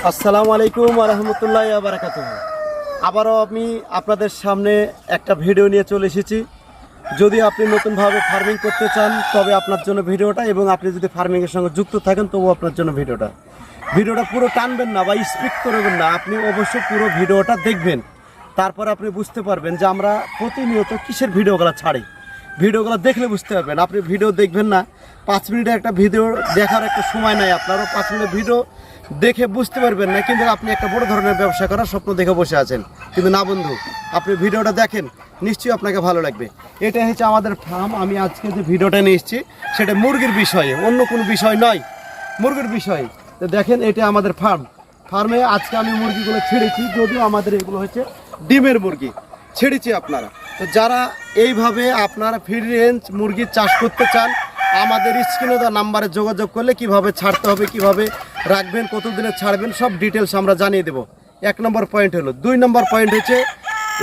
আসসালামু আলাইকুম ওয়া রাহমাতুল্লাহি ওয়া বারাকাতুহু। আবারও আমি আপনাদের সামনে একটা ভিডিও নিয়ে চলে এসেছি। যদি আপনি নতুনভাবে ফার্মিং করতে চান তবে আপনার জন্য ভিডিওটা, এবং আপনি যদি ফার্মিংয়ের সঙ্গে যুক্ত থাকেন তবু আপনার জন্য ভিডিওটা পুরো টানবেন না বা স্পিড করবেন না, আপনি অবশ্যই পুরো ভিডিওটা দেখবেন। তারপর আপনি বুঝতে পারবেন যে আমরা প্রতিনিয়ত কিসের ভিডিওগুলো ছাড়ি। ভিডিওগুলো দেখলে বুঝতে পারবেন। আপনি ভিডিও দেখবেন না, 5 মিনিটের একটা ভিডিও দেখার একটা সময় নাই আপনারও, 5 মিনিটের ভিডিও দেখে বুঝতে পারবেন না, কিন্তু আপনি একটা বড় ধরনের ব্যবসা করার স্বপ্ন দেখে বসে আছেন। কিন্তু না বন্ধু, আপনি ভিডিওটা দেখেন, নিশ্চয়ই আপনাকে ভালো লাগবে। এটা হচ্ছে আমাদের ফার্ম। আমি আজকে যে ভিডিওটা নিয়ে এসেছি সেটা মুরগির বিষয়ে, অন্য কোনো বিষয় নয়, মুরগির বিষয়ে। তো দেখেন, এটা আমাদের ফার্মে আজকে আমি মুরগিগুলো ছেড়েছি, যদিও আমাদের এগুলো হচ্ছে ডিমের মুরগি ছেড়েছি আপনারা। তো যারা এইভাবে আপনারা ফ্রি রেঞ্জ মুরগির চাষ করতে চান, আমাদের স্ক্রিনে দেওয়া নাম্বারে যোগাযোগ করলে কিভাবে ছাড়তে হবে, কিভাবে রাখবেন, কতদিনে ছাড়বেন, সব ডিটেলস আমরা জানিয়ে দেব। 1 নম্বর পয়েন্ট হলো। 2 নম্বর পয়েন্ট হচ্ছে,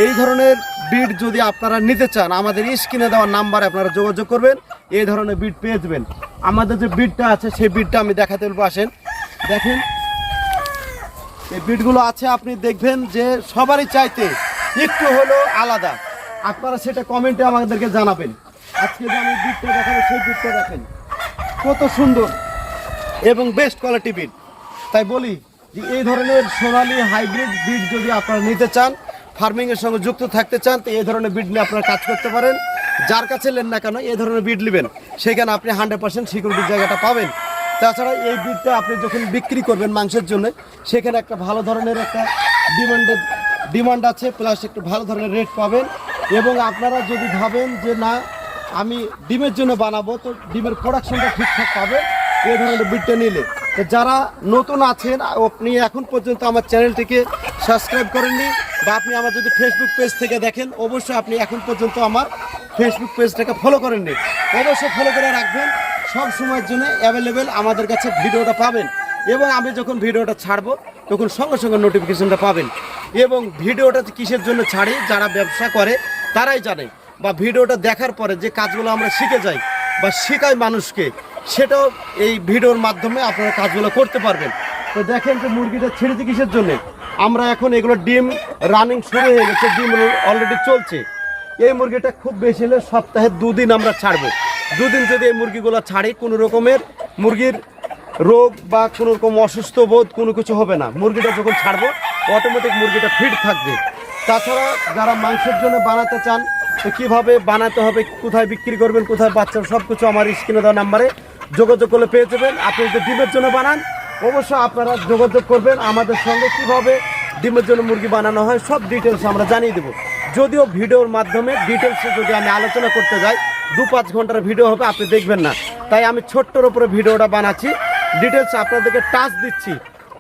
এই ধরনের বিড যদি আপনারা নিতে চান, আমাদের স্ক্রিনে দেওয়া নাম্বারে আপনারা যোগাযোগ করবেন, এই ধরনের বিড পেয়ে যাবেন। আমাদের যে বিডটা আছে সেই বিডটা আমি দেখাতে বলবো, আসেন দেখেন। এই বিটগুলো আছে, আপনি দেখবেন যে সবারই চাইতে একটু হলো আলাদা। আপনারা সেটা কমেন্টে আমাদেরকে জানাবেন। আজকে যে আমি বিটটা দেখাবো সেই বিটটা দেখেন কত সুন্দর এবং বেস্ট কোয়ালিটি বিট। তাই বলি যে এই ধরনের সোনালি হাইব্রিড বিট যদি আপনারা নিতে চান, ফার্মিংয়ের সঙ্গে যুক্ত থাকতে চান, তো এই ধরনের বিট নিয়ে আপনারা কাজ করতে পারেন। যার কাছে নেন না কেন, এই ধরনের বিট নেবেন, সেখানে আপনি 100% সিকিউরিটির জায়গাটা পাবেন। তাছাড়া এই বিটটা আপনি যখন বিক্রি করবেন মাংসের জন্য, সেখানে একটা ভালো ধরনের একটা ডিমান্ড আছে, প্লাস একটু ভালো ধরনের রেট পাবেন। এবং আপনারা যদি ভাবেন যে না আমি ডিমের জন্য বানাবো, তো ডিমের প্রোডাকশনটা ঠিকঠাক পাবেন এই ধরনের বিটটা নিলে। তো যারা নতুন আছেন, আপনি এখন পর্যন্ত আমার চ্যানেলটিকে সাবস্ক্রাইব করেননি, বা আপনি আমার যদি ফেসবুক পেজ থেকে দেখেন, অবশ্যই আপনি এখন পর্যন্ত আমার ফেসবুক পেজটাকে ফলো করেননি, অবশ্যই ফলো করে রাখবেন। সব সময়ের জন্য অ্যাভেলেবেল আমাদের কাছে ভিডিওটা পাবেন, এবং আমি যখন ভিডিওটা ছাড়বো তখন সঙ্গে সঙ্গে নোটিফিকেশনটা পাবেন। এবং ভিডিওটা কিসের জন্য ছাড়ি, যারা ব্যবসা করে তারাই জানে, বা ভিডিওটা দেখার পরে যে কাজগুলো আমরা শিখে যাই বা শেখাই মানুষকে, সেটাও এই ভিডিওর মাধ্যমে আপনারা কাজগুলো করতে পারবেন। তো দেখেন যে মুরগিটা ছেড়েছি কিসের জন্যে, আমরা এখন এগুলো ডিম রানিং শুরু হয়ে গেছে, ডিম অলরেডি চলছে। এই মুরগিটা খুব বেশি হলে সপ্তাহে 2 দিন আমরা ছাড়বো। 2 দিন যদি এই মুরগিগুলো ছাড়ি, কোনো রকমের মুরগির রোগ বা কোনো রকম অসুস্থ বোধ কোনো কিছু হবে না। মুরগিটা যখন ছাড়বো অটোমেটিক মুরগিটা ফিট থাকবে। তাছাড়া যারা মাংসের জন্য বানাতে চান, তো কীভাবে বানাতে হবে, কোথায় বিক্রি করবেন, কোথায় বাচ্চা, সব কিছু আমার স্ক্রিনে দেওয়া নাম্বারে যোগাযোগ করলে পেয়ে যাবেন। আপনি যদি ডিমের জন্য বানান, অবশ্যই আপনারা যোগাযোগ করবেন আমাদের সঙ্গে। কীভাবে ডিমের জন্য মুরগি বানানো হয় সব ডিটেলস আমরা জানিয়ে দেবো। যদিও ভিডিওর মাধ্যমে ডিটেলসে যদি আমি আলোচনা করতে যাই, 2-5 ঘন্টার ভিডিও হবে, আপনি দেখবেন না। তাই আমি ছোট্টর উপরে ভিডিওটা বানাচ্ছি, ডিটেলস আপনাদেরকে টাচ দিচ্ছি।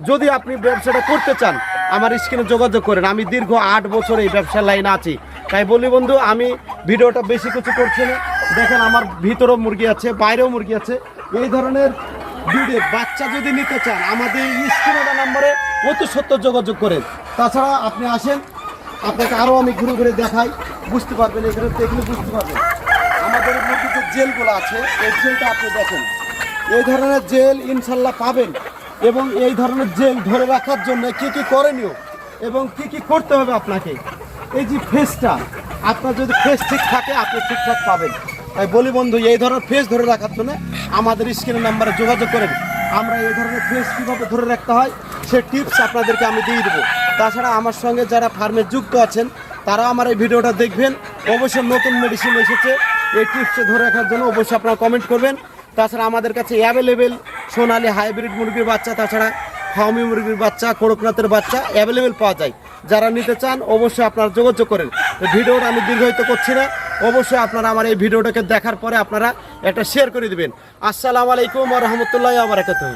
যদি আপনি ব্যবসাটা করতে চান, আমার স্ক্রিনে যোগাযোগ করেন। আমি দীর্ঘ 8 বছর এই ব্যবসার লাইনে আছি। তাই বলি বন্ধু, আমি ভিডিওটা বেশি কিছু করছি না। দেখেন আমার ভিতরেও মুরগি আছে, বাইরেও মুরগি আছে। এই ধরনের বিডের বাচ্চা যদি নিতে চান, আমাদের স্ক্রিনে নাম্বারে অতি সত্য যোগাযোগ করেন। তাছাড়া আপনি আসেন, আপনাকে আরও আমি ঘুরে ঘুরে দেখাই, বুঝতে পারবেন। এখানে দেখলে বুঝতে পারবেন আমাদের মধ্যে যে জেলগুলো আছে, এই জেলটা আপনি দেখেন। এই ধরনের জেল ইনশাল্লাহ পাবেন। এবং এই ধরনের জেল ধরে রাখার জন্য কী কী করণীয় এবং কী কী করতে হবে আপনাকে, এই যে ফেসটা, আপনার যদি ফেস ঠিক থাকে আপনি ঠিকঠাক পাবেন। তাই বলি বন্ধু, এই ধরনের ফেস ধরে রাখার জন্য আমাদের স্ক্রিনের নাম্বারে যোগাযোগ করেন। আমরা এই ধরনের ফেস কীভাবে ধরে রাখতে হয় সে টিপস আপনাদেরকে আমি দিয়ে দেবো। তাছাড়া আমার সঙ্গে যারা ফার্মে যুক্ত আছেন, তারা আমার এই ভিডিওটা দেখবেন। অবশ্যই নতুন মেডিসিন এসেছে, এই টিপসে ধরে রাখার জন্য অবশ্যই আপনারা কমেন্ট করবেন। তাছাড়া আমাদের কাছে অ্যাভেলেবেল সোনালি হাইব্রিড মুরগির বাচ্চা, তাছাড়া ফার্মি মুরগির বাচ্চা, করকনাথের বাচ্চা অ্যাভেলেবেল পাওয়া যায়। যারা নিতে চান অবশ্যই আপনারা যোগাযোগ করেন। ভিডিওটা আমি দীর্ঘায়িত করছি না, অবশ্যই আপনারা আমার এই ভিডিওটাকে দেখার পরে আপনারা একটা শেয়ার করে দেবেন। আসসালামু আলাইকুম ওয়া রাহমাতুল্লাহি ওয়া বারাকাতুহু।